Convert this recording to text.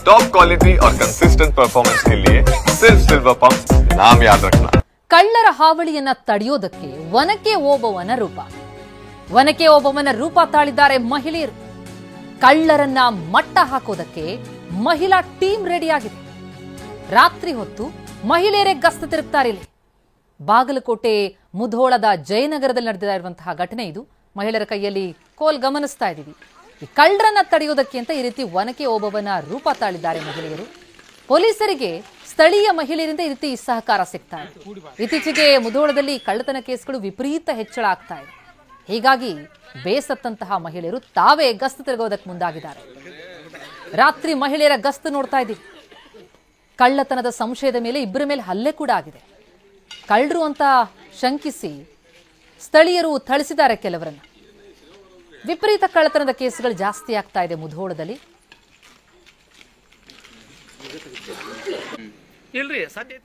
Top quality और consistent performance के लिए सिर्फ सिल्वर पंप नाम याद रखना। ಕಳ್ಳರ ಹಾವಳಿಯನ್ನ ತಡೆಯೋದಕ್ಕೆ ವನಕ್ಕೆ ಓಬವ್ವನ ರೂಪ ತಾಳಿದ್ದಾರೆ ಮಹಿಳೆಯರು. ಕಳ್ಳರನ್ನ ಮಟ್ಟ ಹಾಕೋದಕ್ಕೆ ಮಹಿಳಾ ಟೀಮ್ ರೆಡಿಯಾಗಿದೆ. ರಾತ್ರಿ ಹೊತ್ತು ಮಹಿಳೆಯರೇ ಗಸ್ತು ತಿರುಗ್ತಾರೆ. ಇಲ್ಲಿ ಬಾಗಲಕೋಟೆ ಮುಧೋಳದ ಜಯನಗರದಲ್ಲಿ ನಡೆದಿರುವಂತಹ ಘಟನೆ ಇದು. ಮಹಿಳೆಯರ ಕೈಯಲ್ಲಿ ಕೋಲ್ ಗಮನಿಸ್ತಾ ಇದ್ದೀವಿ. ಈ ಕಳ್ಳರನ್ನ ತಡೆಯೋದಕ್ಕೆ ಅಂತ ಈ ರೀತಿ ವನಕ್ಕೆ ಓಬವ್ವನ ರೂಪ ತಾಳಿದ್ದಾರೆ ಮಹಿಳೆಯರು. ಪೊಲೀಸರಿಗೆ ಸ್ಥಳೀಯ ಮಹಿಳೆಯರಿಂದ ಈ ರೀತಿ ಸಹಕಾರ ಸಿಗ್ತಾ ಇದೆ. ಇತ್ತೀಚೆಗೆ ಮುಧೋಳದಲ್ಲಿ ಕಳ್ಳತನ ಕೇಸ್ಗಳು ವಿಪರೀತ ಹೆಚ್ಚಳ ಆಗ್ತಾ ಇದೆ. ಹೀಗಾಗಿ ಬೇಸತ್ತಂತಹ ಮಹಿಳೆಯರು ತಾವೇ ಗಸ್ತು ತಿರುಗೋದಕ್ಕೆ ಮುಂದಾಗಿದ್ದಾರೆ. ರಾತ್ರಿ ಮಹಿಳೆಯರ ಗಸ್ತು ನೋಡ್ತಾ ಇದ್ದೀವಿ. ಕಳ್ಳತನದ ಸಂಶಯದ ಮೇಲೆ ಇಬ್ಬರ ಮೇಲೆ ಹಲ್ಲೆ ಕೂಡ ಆಗಿದೆ. ಕಳ್ಳರು ಅಂತ ಶಂಕಿಸಿ ಸ್ಥಳೀಯರು ಥಳಿಸಿದ್ದಾರೆ ಕೆಲವರನ್ನ. ವಿಪರೀತ ಕಳ್ಳತನದ ಕೇಸುಗಳು ಜಾಸ್ತಿ ಆಗ್ತಾ ಇದೆ ಮುಧೋಳದಲ್ಲಿ. ಇಲ್ರಿ ಸಾಧ್ಯ